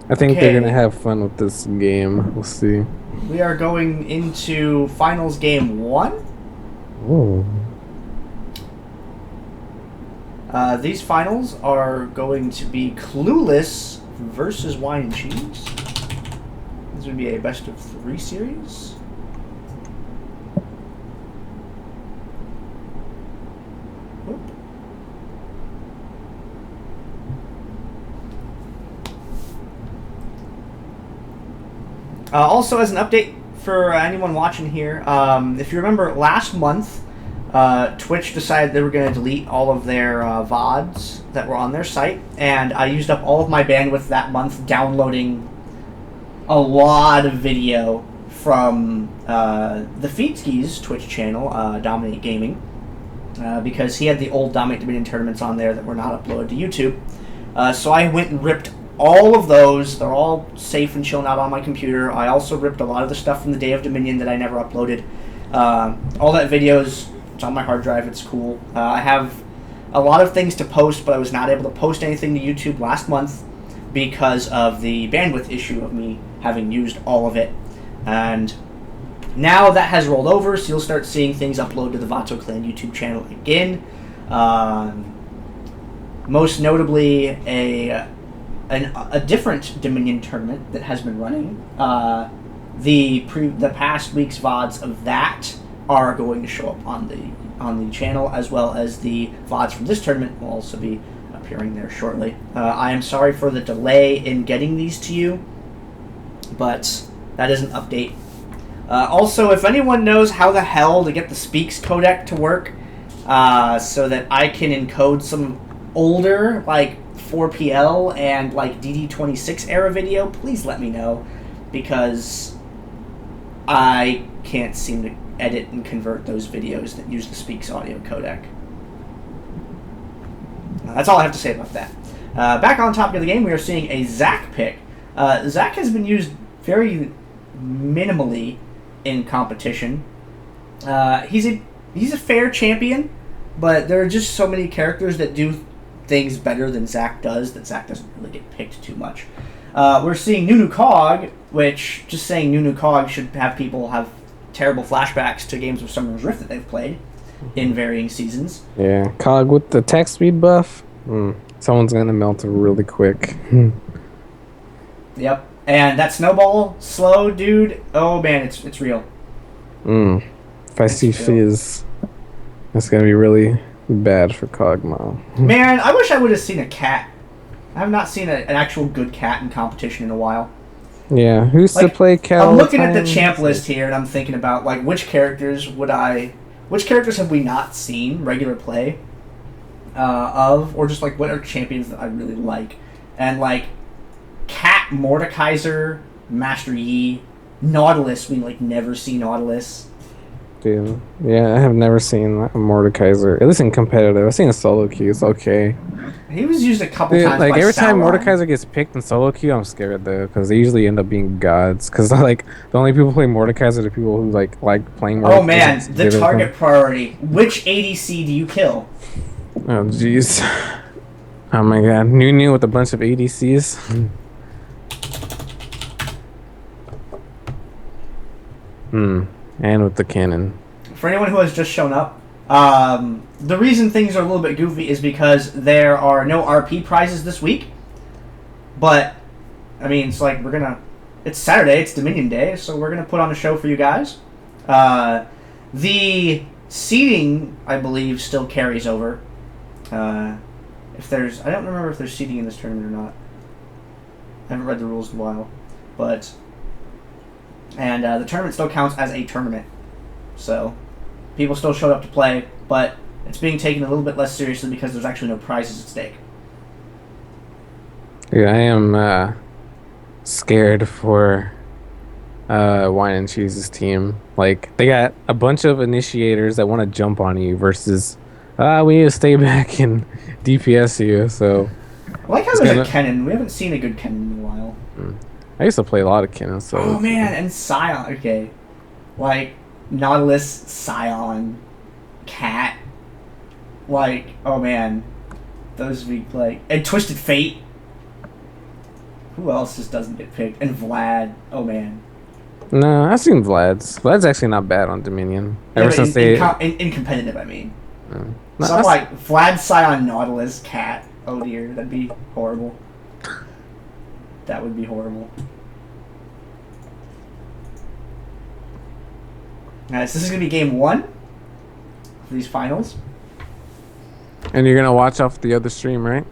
I think they're gonna have fun with this game. We'll see. We are going into finals game 1. Oh. These finals are going to be Clueless versus Whine and Cheese. This would be a best of 3 series. Whoop. Also, as an update for anyone watching here, if you remember last month, Twitch decided they were going to delete all of their VODs that were on their site, and I used up all of my bandwidth that month downloading a lot of video from the Feedski's Twitch channel, Dominate Gaming, because he had the old Dominate Dominion tournaments on there that were not uploaded to YouTube. So I went and ripped all of those. They're all safe and chilling out on my computer. I also ripped a lot of the stuff from the Day of Dominion that I never uploaded. All that video is it's on my hard drive. It's cool. I have a lot of things to post, but I was not able to post anything to YouTube last month because of the bandwidth issue of me having used all of it. And now that has rolled over, so you'll start seeing things upload to the Vato Clan YouTube channel again. Most notably, a different Dominion tournament that has been running. The past week's VODs of that are going to show up on the channel, as well as the VODs from this tournament will also be appearing there shortly. I am sorry for the delay in getting these to you, but that is an update. Also, if anyone knows how the hell to get the Speaks codec to work, so that I can encode some older, like 4PL and like DD26 era video, please let me know, because I can't seem to edit and convert those videos that use the Speaks audio codec. That's all I have to say about that. Back on topic of the game, we are seeing a Zac pick. Zac has been used very minimally in competition. He's a fair champion, but there are just so many characters that do things better than Zac does that Zac doesn't really get picked too much. We're seeing Nunu+Kog, which just saying Nunu+Kog should have people have terrible flashbacks to games of Summoner's Rift that they've played in varying seasons. Yeah, Cog with the attack speed buff. Someone's gonna melt really quick. Yep, and that snowball slow, dude. Oh man, it's real. If I see Fizz, that's gonna be really bad for Kog'Maw. Man, I wish I would have seen a cat. I have not seen an actual good cat in competition in a while. Yeah, who's to play cat? I'm looking at the champ list here, and I'm thinking about like which characters have we not seen regular play of, or just like what are champions that I really like, and like Cat, Mordekaiser, Master Yi, Nautilus. We like never see Nautilus. Dude, yeah, I have never seen a Mordekaiser, at least in competitive. I've seen a solo queue, it's okay. He was used a couple times. Like by every time Sauron. Mordekaiser gets picked in solo queue, I'm scared though, because they usually end up being gods. Because like the only people who play Mordekaiser are the people who like playing Mordekaiser. Oh man, the target priority. Which ADC do you kill? Oh jeez. Oh my god, Nunu with a bunch of ADCs. And with the Kennen. For anyone who has just shown up, the reason things are a little bit goofy is because there are no RP prizes this week. But, I mean, it's like it's Saturday, it's Dominion Day, so we're going to put on a show for you guys. The seeding, I believe, still carries over. I don't remember if there's seeding in this tournament or not. I haven't read the rules in a while. But, and the tournament still counts as a tournament. So, people still showed up to play, but it's being taken a little bit less seriously because there's actually no prizes at stake. Yeah, I am scared for Whine and Cheese's team. Like, they got a bunch of initiators that want to jump on you versus, we need to stay back and DPS you, so... I like how there's a Kennen. We haven't seen a good Kennen in a while. I used to play a lot of Kennen, so... Oh, man, and Scion. Okay. Like, Nautilus, Scion, Cat. Like, oh, man. Those we like... And Twisted Fate. Who else just doesn't get picked? And Vlad. Oh man. No, I've seen Vlad's. Vlad's actually not bad on Dominion. Yeah, Ever but since they. in competitive, I mean. No, Something like Vlad Scion Nautilus Cat. Oh dear, that'd be horrible. That would be horrible. Alright, so this is gonna be game 1 for these finals. And you're gonna watch off the other stream, right?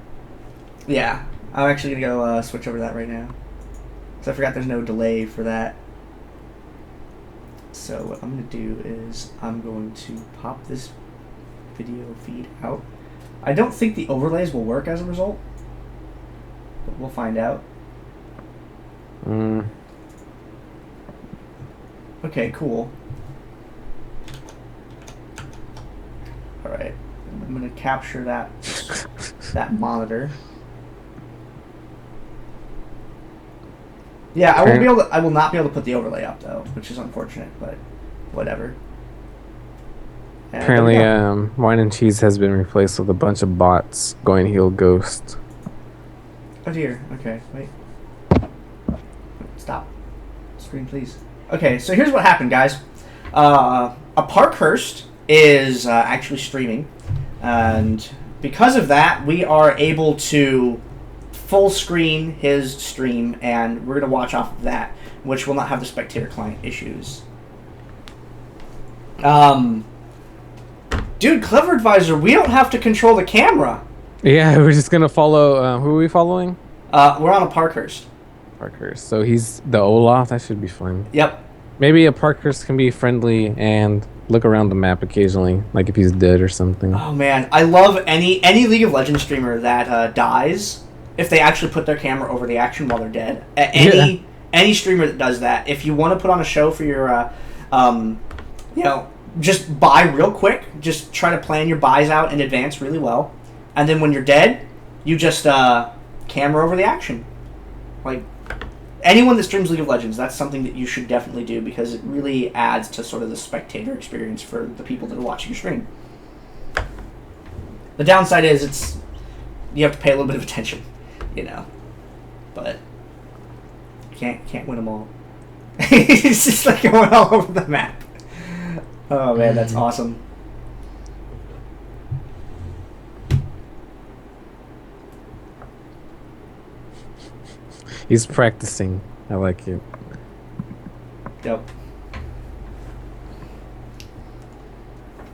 Yeah, I'm actually gonna go switch over to that right now. So I forgot there's no delay for that. So what I'm gonna do is I'm going to pop this video feed out. I don't think the overlays will work as a result, but we'll find out. Okay, cool. Alright, I'm gonna capture that that monitor. Yeah, I will not be able to put the overlay up though, which is unfortunate, but whatever. And Apparently, Wine and Cheese has been replaced with a bunch of bots going heal Ghost. Oh dear. Okay, wait. Stop. Screen, please. Okay, so here's what happened, guys. Aparkhurst is actually streaming, and because of that, we are able to full screen his stream, and we're going to watch off of that, which will not have the spectator client issues. Dude, Clever Advisor, we don't have to control the camera. Yeah, we're just gonna follow. Who are we following? We're on Aparkhurst. Parkhurst. So he's the Olaf. That should be fun. Yep. Maybe a Parkhurst can be friendly and look around the map occasionally, like if he's dead or something. Oh man, I love any League of Legends streamer that dies if they actually put their camera over the action while they're dead. Any streamer that does that, if you want to put on a show for your, you know, just buy real quick. Just try to plan your buys out in advance really well, and then when you're dead, you just camera over the action. Like anyone that streams League of Legends, that's something that you should definitely do because it really adds to sort of the spectator experience for the people that are watching your stream. The downside is you have to pay a little bit of attention, you know, but you can't win them all. It's just like going all over the map. Oh man, that's awesome. He's practicing. I like it. Yep.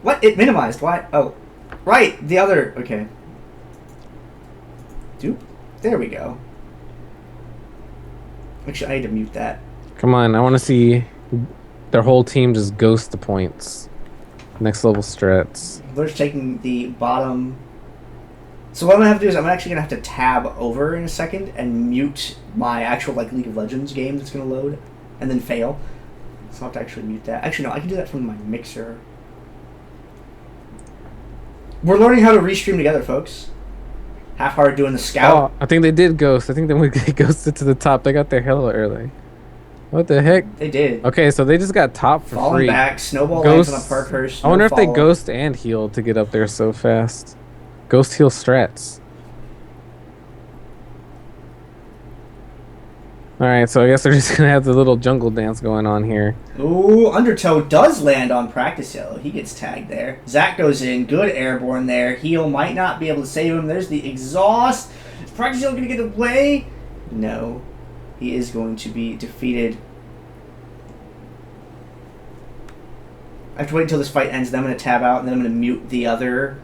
What? It minimized. Why? Oh. Right. The other. Okay. Dude. There we go. Actually, I need to mute that. Come on, I want to see their whole team just ghost the points. Next level strats. They're just taking the bottom. So what I'm going to have to do is I'm actually going to have to tab over in a second and mute my actual like League of Legends game that's going to load and then fail. So I'll have to actually mute that. Actually, no, I can do that from my mixer. We're learning how to restream together, folks. Half hard doing the scout. Oh, I think they did ghost. I think they ghosted to the top. They got there hella early. What the heck? They did. Okay, so they just got top for Falling free. back, snowball Ghost, lands on a Aparkhurst. I wonder if they ghost and heal to get up there so fast. Ghost heal strats. Alright, so I guess they're just gonna have the little jungle dance going on here. Ooh, Undertow does land on practice yellow. He gets tagged there. Zach goes in. Good airborne there. Heal might not be able to save him. There's the exhaust. Is practice yellow going to get away? No. He is going to be defeated. I have to wait until this fight ends, then I'm going to tab out, and then I'm going to mute the other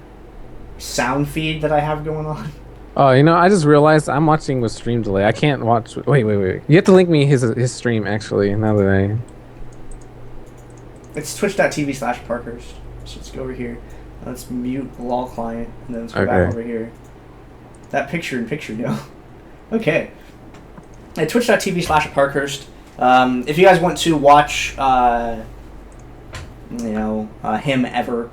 sound feed that I have going on. Oh, you know, I just realized I'm watching with stream delay. I can't watch... Wait. You have to link me his stream, actually, now that I... It's twitch.tv/Aparkhurst. So let's go over here. Let's mute the LOL client, and then let's go back over here. That picture-in-picture, no. Okay. At twitch.tv/Aparkhurst. If you guys want to watch, him ever,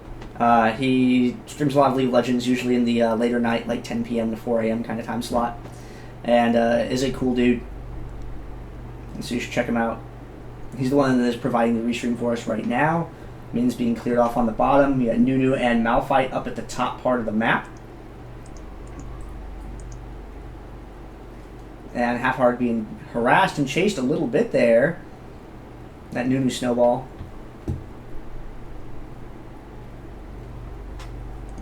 he streams a lot of League of Legends, usually in the later night, like 10 p.m. to 4 a.m. kind of time slot, and is a cool dude. So you should check him out. He's the one that is providing the restream for us right now. Min's being cleared off on the bottom. We got Nunu and Malphite up at the top part of the map. And Half-Heart being harassed and chased a little bit there. That Nunu snowball.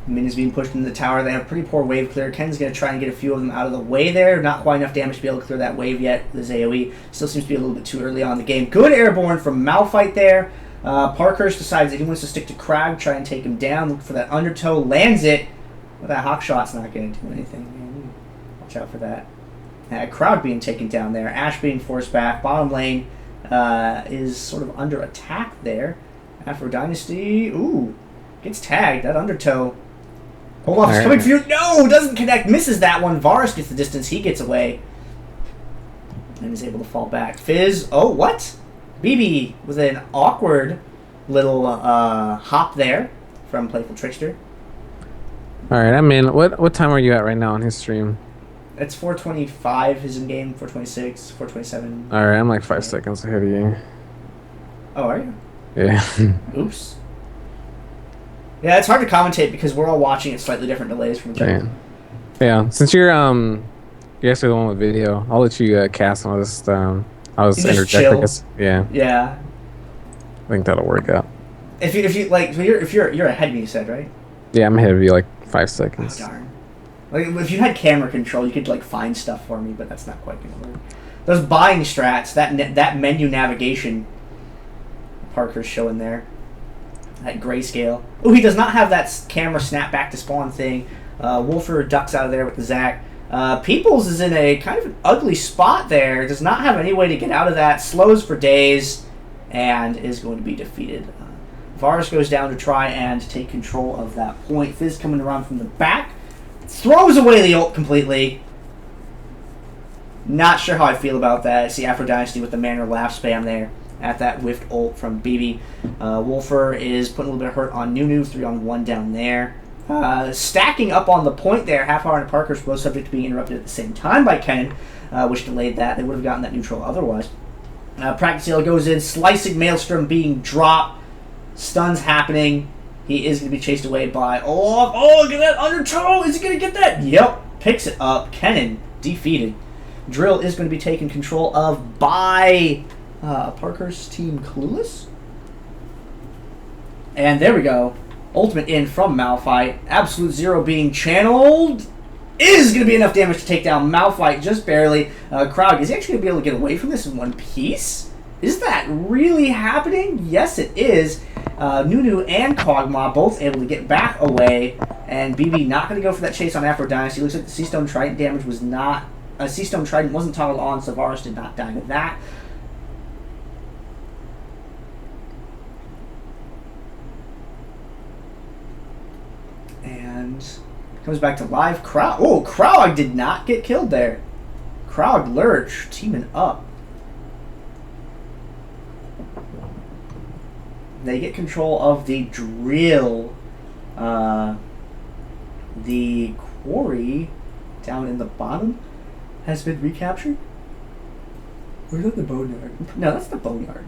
Min is being pushed into the tower. They have pretty poor wave clear. Kennen's going to try and get a few of them out of the way there. Not quite enough damage to be able to clear that wave yet. This AoE still seems to be a little bit too early on in the game. Good airborne from Malphite there. Aparkhurst decides that he wants to stick to Krag, try and take him down. Look for that undertow. Lands it. But that hawk shot's not going to do anything. Man, watch out for that. Crowd being taken down there. Ashe being forced back. Bottom lane is sort of under attack there. Afro Dynasty. Ooh. Gets tagged. That undertow. Olaf is coming for you. No! Doesn't connect. Misses that one. Varus gets the distance. He gets away. And is able to fall back. Fizz. Oh, what? BB with an awkward little hop there from Playful Trickster. Alright, I'm in. What time are you at right now on his stream? It's 4:25 is in game. 4:26, 4:27. Alright, I'm like 5 seconds ahead of you. Oh, are you? Yeah. Oops. Yeah, it's hard to commentate because we're all watching at slightly different delays from each other. Yeah, since you're actually the one with video, I'll let you cast on this. I was interjecting. Yeah. Yeah. I think that'll work out. If you like, so you're ahead of me, you said, right? Yeah, I'm ahead of you like 5 seconds. Oh, darn. Like if you had camera control, you could like find stuff for me, but that's not quite gonna work. Those buying strats, that menu navigation, Parker's showing there. That grayscale. Oh, he does not have that camera snap back to spawn thing. Wolfer ducks out of there with the Zac. Peoples is in a kind of an ugly spot there. Does not have any way to get out of that. Slows for days and is going to be defeated. Varus goes down to try and take control of that point. Fizz coming around from the back. Throws away the ult completely. Not sure how I feel about that. See Afro Dynasty with the Manor Laugh spam there at that whiffed ult from BB. Wolfer is putting a little bit of hurt on Nunu. 3-on-1 down there. Stacking up on the point there. Half-Heart and Parkhurst both subject to being interrupted at the same time by Kennen, which delayed that. They would have gotten that neutral otherwise. Practice Heal goes in. Slicing Maelstrom being dropped. Stuns happening. He is going to be chased away by Olaf. Oh, look at that undertow. Is he going to get that? Yep. Picks it up. Kennen defeated. Drill is going to be taken control of by Parkhurst team Clueless. And there we go. Ultimate in from Malphite. Absolute Zero being channeled. Is going to be enough damage to take down Malphite just barely. Krog, is he actually going to be able to get away from this in one piece? Is that really happening? Yes, it is. Nunu and Kog'Maw both able to get back away. And BB not going to go for that chase on Afro Dynasty. Looks like the Seastone Trident damage was not... Seastone Trident wasn't toggled on, so Varus did not die to that. And comes back to live. Krog did not get killed there. Krog Lurch teaming up. They get control of the drill. The quarry down in the bottom has been recaptured. Where's that the boneyard? No, that's the boneyard.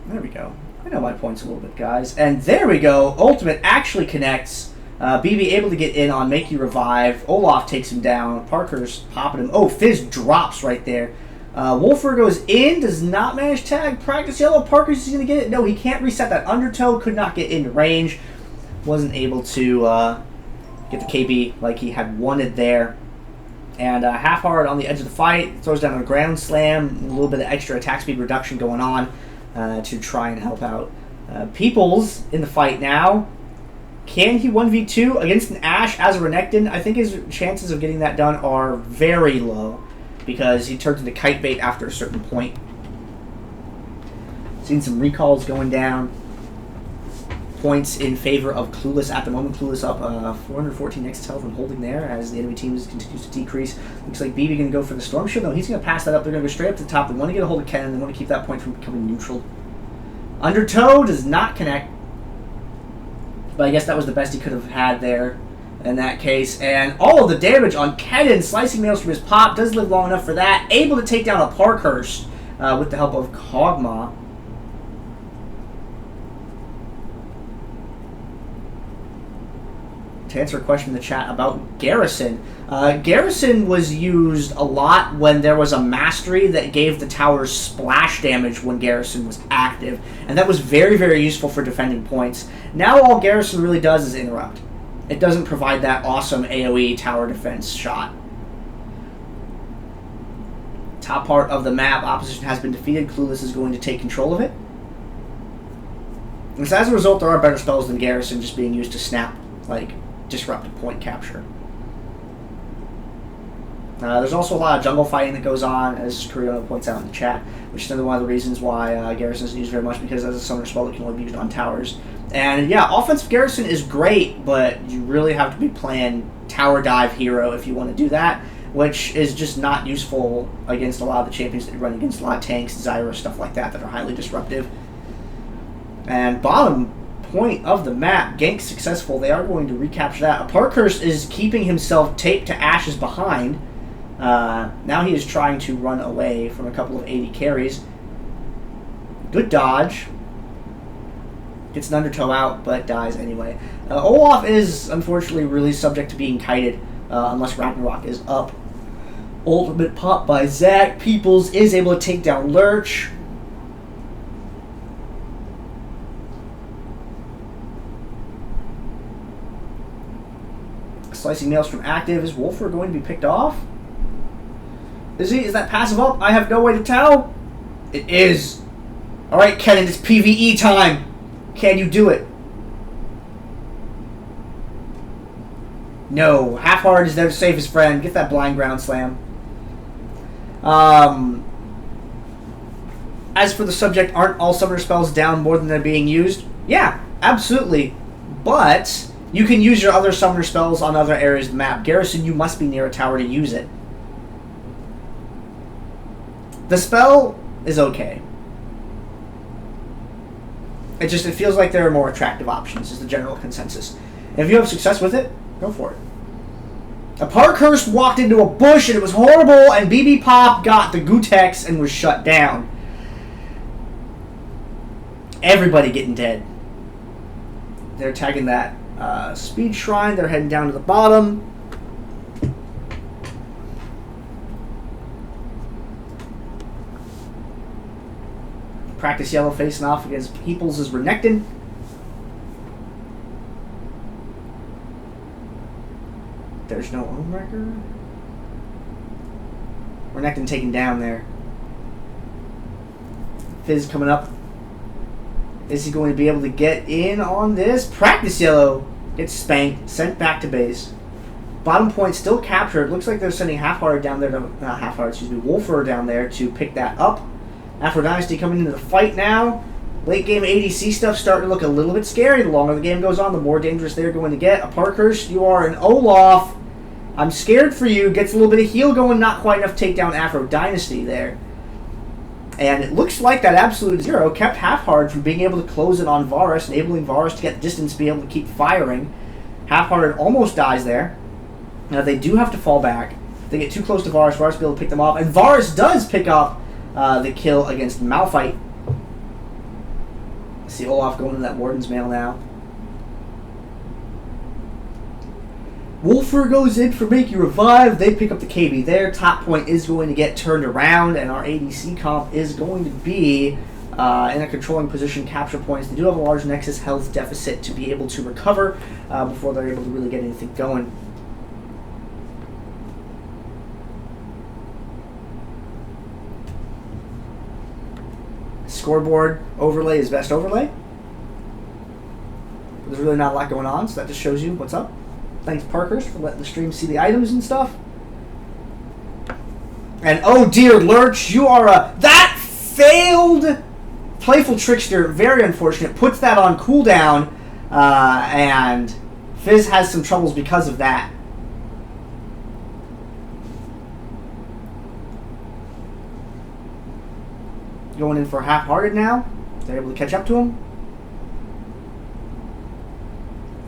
There we go. I know my points a little bit, guys. And there we go. Ultimate actually connects. BB able to get in on Make You Revive. Olaf takes him down. Parkhurst popping him. Oh, Fizz drops right there. Wolfer goes in, does not manage tag. Practice Yellow. Parkhurst is going to get it. No, he can't reset that undertow. Could not get into range. Wasn't able to get the KB like he had wanted there. And Half-Heart on the edge of the fight. Throws down a ground slam. A little bit of extra attack speed reduction going on to try and help out. Peoples in the fight now. Can he 1v2 against an Ashe as a Renekton? I think his chances of getting that done are very low because he turns into kite bait after a certain point. Seen some recalls going down. Points in favor of Clueless at the moment. Clueless up 414 next health and holding there as the enemy team continues to decrease. Looks like BB going to go for the Storm Shield. No, he's going to pass that up. They're going to go straight up to the top. They want to get a hold of Kennen. They want to keep that point from becoming neutral. Undertow does not connect. But I guess that was the best he could have had there in that case. And all of the damage on Kennen, slicing nails from his pop, does live long enough for that. Able to take down Aparkhurst with the help of Kog'Maw. to answer a question in the chat about Garrison. Garrison was used a lot when there was a mastery that gave the towers splash damage when Garrison was active, and that was very, very useful for defending points. Now all Garrison really does is interrupt. It doesn't provide that awesome AoE tower defense shot. Top part of the map, opposition has been defeated. Clueless is going to take control of it. And so as a result, there are better spells than Garrison just being used to snap, like, disrupt point capture. There's also a lot of jungle fighting that goes on, as Kuriona points out in the chat, which is another one of the reasons why Garrison isn't used very much, because as a summoner spell, it can only be used on towers. And yeah, offensive Garrison is great, but you really have to be playing tower dive hero if you want to do that, which is just not useful against a lot of the champions that you run against, a lot of tanks, Zyra, stuff like that are highly disruptive. And bottom point of the map, gank successful. They are going to recapture that. Aparkhurst is keeping himself taped to Ashe's behind. Now he is trying to run away from a couple of 80 carries. Good dodge. Gets an undertow out, but dies anyway. Olaf is, unfortunately, really subject to being kited unless Ragnarok is up. Ultimate pop by Zach. Peoples is able to take down Lurch. Slicing nails from active. Is Wolfer going to be picked off? Is he? Is that passive up? I have no way to tell. It is. Alright, Kennen, it's PvE time. Can you do it? No. Half-Heart is there to save his friend. Get that blind ground slam. As for the subject, aren't all summoner spells down more than they're being used? Yeah, absolutely. But you can use your other summoner spells on other areas of the map. Garrison, you must be near a tower to use it. The spell is okay. It feels like there are more attractive options, is the general consensus. And if you have success with it, go for it. Aparkhurst walked into a bush and it was horrible, and BB Pop got the Gutex and was shut down. Everybody getting dead. They're tagging that speed shrine. They're heading down to the bottom. Practice yellow facing off against Peoples' Renekton. There's no own record. Renekton taken down there. Fizz coming up. Is he going to be able to get in on this? Practice yellow gets spanked, sent back to base. Bottom point still captured. Looks like they're sending Half-Hearted down there to, not Half-Hearted, excuse me, Wolfer down there to pick that up. Afro Dynasty coming into the fight now. Late game ADC stuff starting to look a little bit scary. The longer the game goes on, the more dangerous they're going to get. Aparkhurst, you are an Olaf. I'm scared for you. Gets a little bit of heal going, not quite enough to take down Afro Dynasty there. And it looks like that absolute zero kept Half-Hearted from being able to close it on Varus, enabling Varus to get the distance, be able to keep firing. Half-Hearted almost dies there. Now they do have to fall back. If they get too close to Varus, Varus will be able to pick them off. And Varus does pick up the kill against Malphite. See Olaf going to that Warden's Mail now. Wolfer goes in for Make You Revive. They pick up the KB there. Top point is going to get turned around, and our ADC comp is going to be in a controlling position, capture points. They do have a large Nexus health deficit to be able to recover before they're able to really get anything going. Scoreboard overlay is best overlay. There's really not a lot going on, so that just shows you what's up. Thanks, Parkhurst, for letting the stream see the items and stuff. And oh dear, Lurch, you are a... That failed Playful Trickster, very unfortunate. Puts that on cooldown, and Fizz has some troubles because of that. Going in for Half-Hearted now. They're able to catch up to him.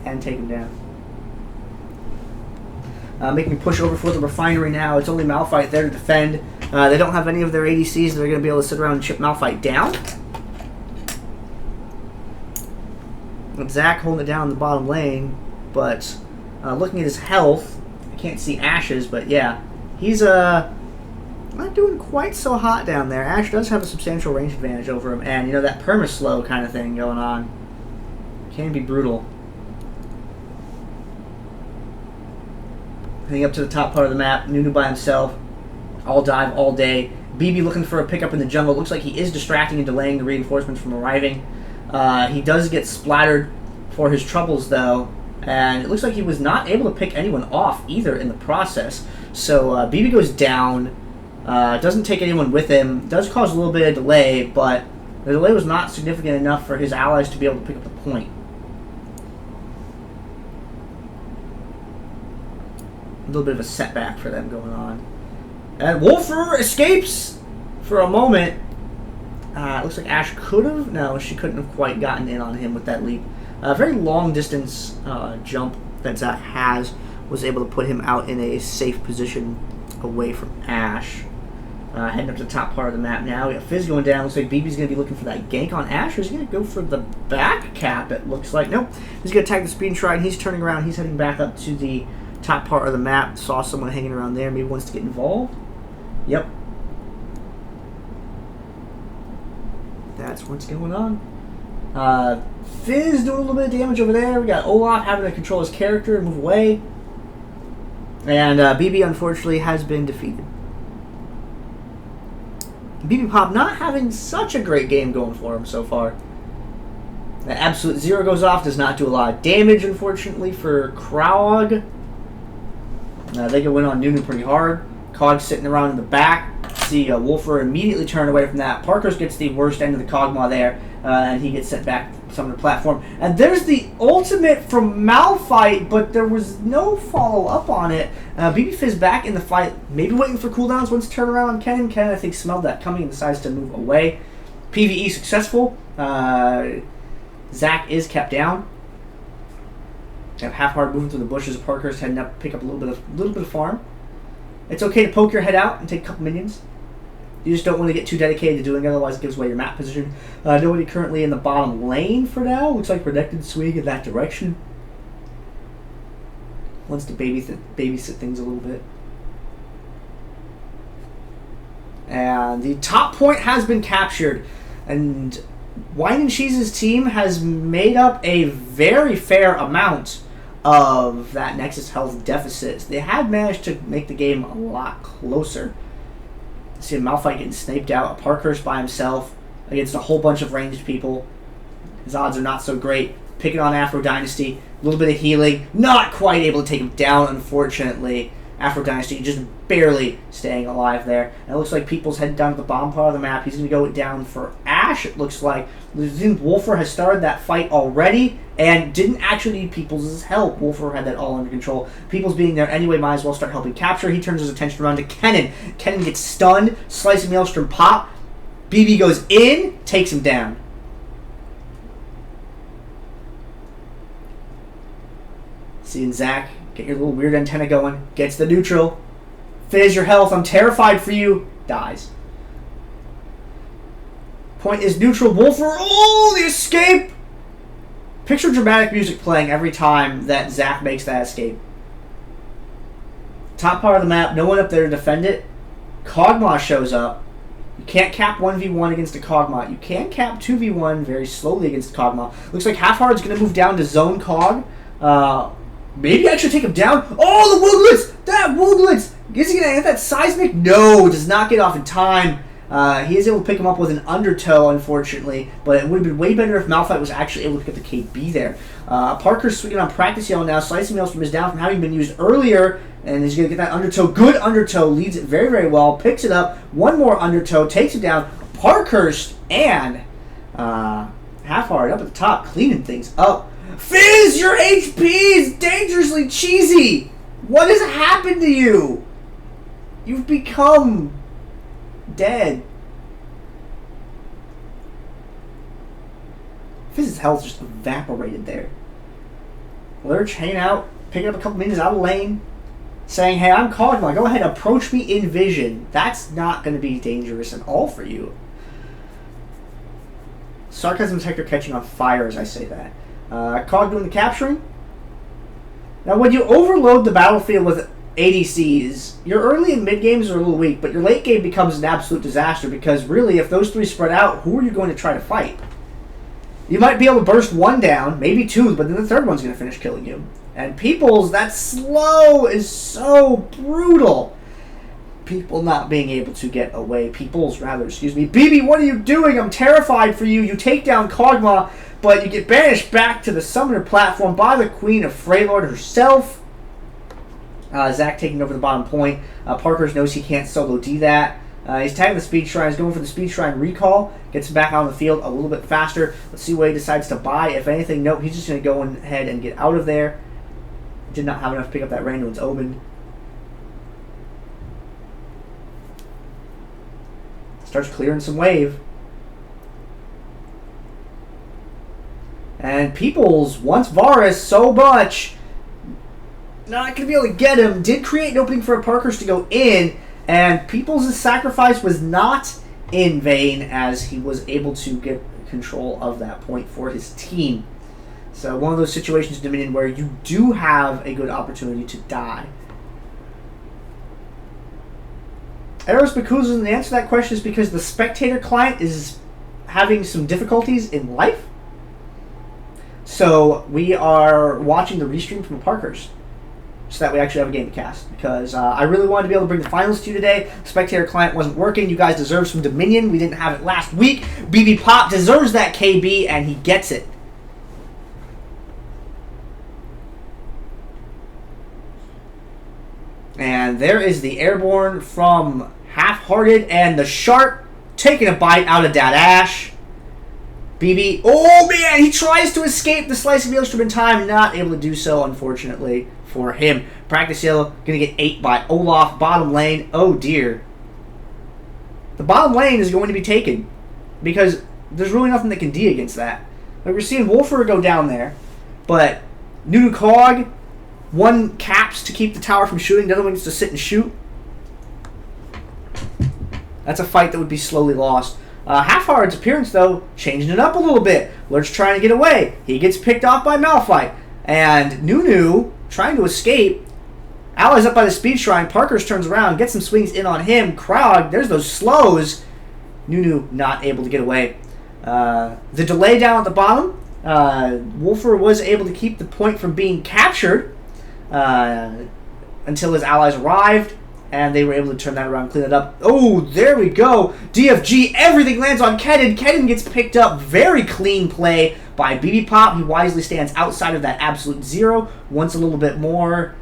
And take him down. Making a push over for the refinery now. It's only Malphite there to defend. They don't have any of their ADCs that are going to be able to sit around and chip Malphite down. With Zach holding it down in the bottom lane, but Looking at his health, I can't see Ashe's, but yeah, he's not doing quite so hot down there. Ashe does have a substantial range advantage over him, and you know that perma-slow kind of thing going on can be brutal. Heading up to the top part of the map, Nunu by himself, all dive all day. BB looking for a pickup in the jungle. Looks like he is distracting and delaying the reinforcements from arriving. He does get splattered for his troubles though, and it looks like he was not able to pick anyone off either in the process. So BB goes down. Doesn't take anyone with him. Does cause a little bit of delay, but the delay was not significant enough for his allies to be able to pick up the point. A little bit of a setback for them going on. And Wolfer escapes for a moment. It looks like Ashe could have. No, she couldn't have quite gotten in on him with that leap. A very long distance jump that Zach has was able to put him out in a safe position away from Ashe. Heading up to the top part of the map now. We got Fizz going down. Looks like BB's going to be looking for that gank on Ashe. Or is he going to go for the back cap, it looks like? Nope. He's going to attack the Speed Shrine. He's turning around. He's heading back up to the top part of the map. Saw someone hanging around there. Maybe wants to get involved. Yep. That's what's going on. Fizz doing a little bit of damage over there. We got Olaf having to control his character and move away. And BB, unfortunately, has been defeated. BB Pop not having such a great game going for him so far. That Absolute Zero goes off, does not do a lot of damage, unfortunately, for Krog. They can win on Nunu pretty hard. Cog sitting around in the back. See Wolfer immediately turn away from that. Aparkhurst gets the worst end of the Kog'Maw there, and he gets sent back to some of the platform. And there's the ultimate from Malphite, but there was no follow-up on it. BB Fizz back in the fight, maybe waiting for cooldowns once to turn around on Kennen. Kennen, I think, smelled that coming and decides to move away. PvE successful. Zach is kept down. Have half-hard moving through the bushes. Aparkhurst heading up, pick up a little bit of farm. It's okay to poke your head out and take a couple minions. You just don't want to get too dedicated to doing it, otherwise it gives away your map position. Nobody currently in the bottom lane for now. Looks like Renekton swing in that direction. Wants to babysit things a little bit. And the top point has been captured. And Whine and Cheese's team has made up a very fair amount of that Nexus health deficit. They had managed to make the game a lot closer. See Malphite getting sniped out. Aparkhurst by himself against a whole bunch of ranged people. His odds are not so great. Picking on Afro Dynasty. A little bit of healing. Not quite able to take him down, unfortunately. Afro Dynasty just barely staying alive there. And it looks like People's heading down to the bottom part of the map. He's going to go down for Ashe, it looks like. Wolfer has started that fight already and didn't actually need People's help. Wolfer had that all under control. People's being there anyway, might as well start helping capture. He turns his attention around to Kennen. Kennen gets stunned. Slicing Maelstrom pop. BB goes in, takes him down. Seeing Zach get your little weird antenna going. Gets the neutral. Fizz your health. I'm terrified for you. Dies. Point is neutral. Wolfer. Oh, the escape. Picture dramatic music playing every time that Zach makes that escape. Top part of the map. No one up there to defend it. Kog'Maw shows up. You can't cap 1v1 against a Kog'Maw. You can cap 2v1 very slowly against Kog'Maw. Looks like Half-Heart's going to move down to zone Cog. Maybe I should take him down. Oh, the Wooglets! That Wooglets! Is he going to hit that seismic? No, does not get off in time. He is able to pick him up with an undertow, unfortunately, but it would have been way better if Malphite was actually able to pick up the KB there. Parker's swinging on Practice Yell now. Slicing Maelstrom is down from having been used earlier, and he's going to get that undertow. Good undertow, leads it very, very well, picks it up. One more undertow, takes it down. Parkhurst and Half-Heart up at the top, cleaning things up. Fizz, your HP is dangerously cheesy. What has happened to you? You've become dead. Fizz's health just evaporated there. Lurch hanging out, picking up a couple minions out of lane, saying, hey, I'm Kog'Maw, go ahead, approach me in vision. That's not going to be dangerous at all for you. Sarcasm detector catching on fire as I say that. Cog doing the capturing. Now, when you overload the battlefield with ADCs, your early and mid games are a little weak, but your late game becomes an absolute disaster because really, if those three spread out, who are you going to try to fight? You might be able to burst one down, maybe two, but then the third one's going to finish killing you. And Peoples, that slow is so brutal. People not being able to get away. Peoples, rather, excuse me. BB, what are you doing? I'm terrified for you. You take down Kog'Maw, but you get banished back to the summoner platform by the Queen of Freylord herself. Zach taking over the bottom point. Aparkhurst knows he can't solo D that. He's tagging the Speed Shrine. He's going for the Speed Shrine recall. Gets him back on the field a little bit faster. Let's see what he decides to buy. If anything, nope. He's just going to go ahead and get out of there. Did not have enough to pick up that Renekton's Omen. Starts clearing some wave. And Peoples wants Varus so much. Not going to be able to get him. Did create an opening for Aparkhurst to go in. And Peoples' sacrifice was not in vain as he was able to get control of that point for his team. So one of those situations in Dominion where you do have a good opportunity to die. Eros Bakuza, and the answer to that question is because the spectator client is having some difficulties in life. So we are watching the restream from Aparkhurst so that we actually have a game to cast. Because I really wanted to be able to bring the finals to you today. Spectator client wasn't working. You guys deserve some Dominion. We didn't have it last week. BB Pop deserves that KB, and he gets it. And there is the airborne from Half-Hearted, and the Sharp taking a bite out of that Ashe. BB, oh man, he tries to escape the slice of Maelstrom in time, not able to do so, unfortunately, for him. Practice Yellow, gonna get 8 by Olaf, bottom lane, oh dear. The bottom lane is going to be taken, because there's really nothing that can D against that. Like, we're seeing Wolfer go down there, but Nunu+Kog'Maw, one caps to keep the tower from shooting, the other one gets to sit and shoot. That's a fight that would be slowly lost. Half-Hearted's appearance, though, changing it up a little bit. Lurch trying to get away. He gets picked off by Malphite. And Nunu trying to escape. Allies up by the Speed Shrine. Parkhurst turns around, gets some swings in on him. Krog, there's those slows. Nunu not able to get away. The delay down at the bottom. Wolfer was able to keep the point from being captured until his allies arrived, and they were able to turn that around, clean it up. Oh, there we go. DFG, everything lands on Kennen. Kennen gets picked up. Very clean play by BB Pop. He wisely stands outside of that absolute zero. Wants a little bit more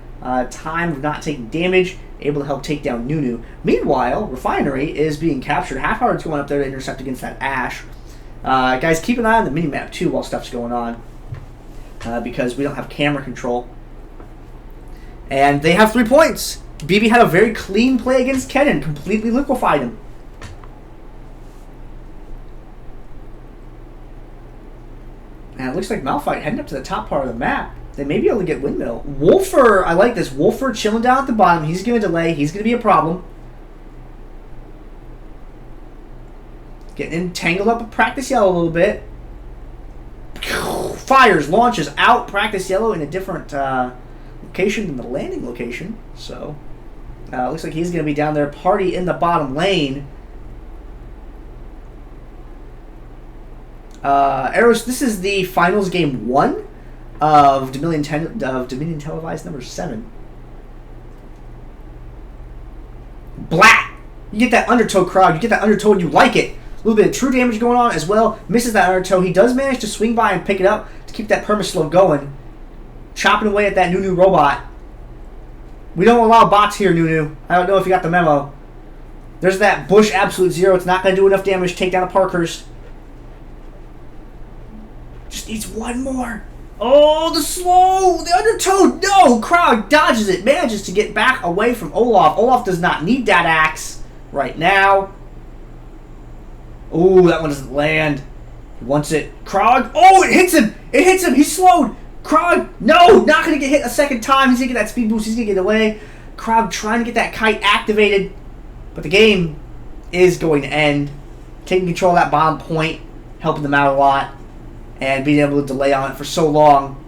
time of not taking damage. Able to help take down Nunu. Meanwhile, Refinery is being captured. Half-Hearted's going up there to intercept against that Ashe. Guys, keep an eye on the minimap, too, while stuff's going on. Because we don't have camera control. And they have 3 points. BB had a very clean play against Kennen. Completely liquefied him. And it looks like Malphite heading up to the top part of the map. They may be able to get Windmill. Wolfer, I like this. Wolfer chilling down at the bottom. He's going to delay. He's going to be a problem. Getting entangled up with Practice Yellow a little bit. Fires, launches out Practice Yellow in a different location than the landing location. So, looks like he's going to be down there. Party in the bottom lane. Eros, this is the finals game 1 of Dominion Televised number 7. Blat! You get that undertow crowd. You get that undertow and you like it. A little bit of true damage going on as well. Misses that undertow. He does manage to swing by and pick it up to keep that perma-slow going. Chopping away at that Nunu robot. We don't allow bots here, Nunu. I don't know if you got the memo. There's that Bush Absolute Zero. It's not going to do enough damage to take down a Parkhurst. Just needs one more. Oh, the slow! The undertow! No! Krog dodges it. Manages to get back away from Olaf. Olaf does not need that axe right now. Oh, that one doesn't land. He wants it. Krog. Oh, it hits him! It hits him! He's slowed! Krog! No! Not going to get hit a second time. He's going to get that speed boost. He's going to get away. Krog trying to get that kite activated. But the game is going to end. Taking control of that bomb point. Helping them out a lot. And being able to delay on it for so long.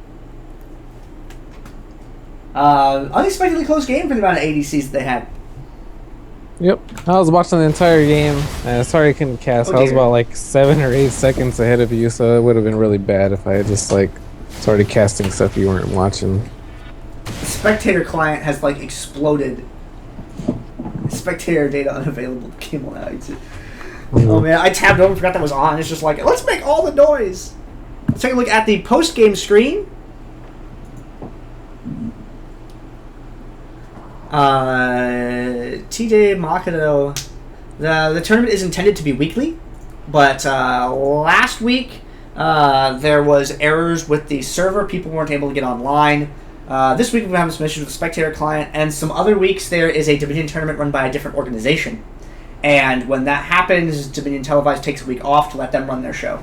Unexpectedly close game for the amount of ADCs that they had. Yep. I was watching the entire game. Sorry I couldn't cast. Oh I was dear. about like 7 or 8 seconds ahead of you, so it would have been really bad if I had just like started casting stuff you weren't watching. The spectator client has like exploded. Spectator data unavailable. Came on out. Oh man, I tabbed over and forgot that was on. It's just like, let's make all the noise. Let's take a look at the post-game screen. TJ Makado. The tournament is intended to be weekly, but last week there was errors with the server. People weren't able to get online. This week we're having some issues with the spectator client, and some other weeks there is a Dominion tournament run by a different organization. And when that happens, Dominion Televised takes a week off to let them run their show.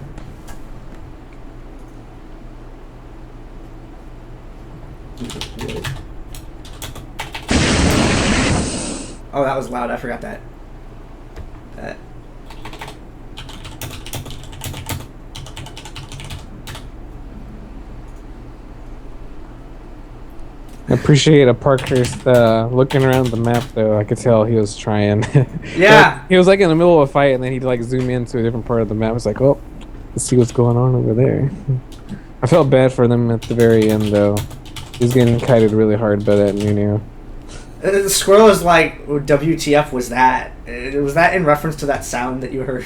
Oh, that was loud. I forgot that. I appreciate Aparkhurst looking around the map though. I could tell he was trying. Yeah. Like, he was like in the middle of a fight and then he'd like zoom into a different part of the map. It's like, oh, let's see what's going on over there. I felt bad for them at the very end though. He was getting kited really hard by that Nunu. The squirrel is like, WTF was that? Was that in reference to that sound that you heard?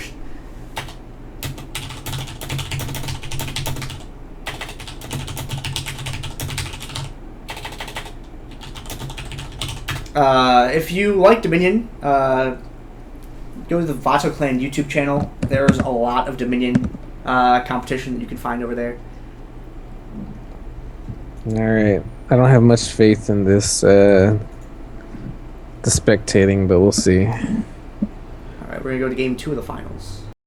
If you like Dominion, go to the Vato Clan YouTube channel. There's a lot of Dominion competition that you can find over there. Alright. I don't have much faith in this the spectating, but we'll see. Alright, we're going to go to game 2 of the finals.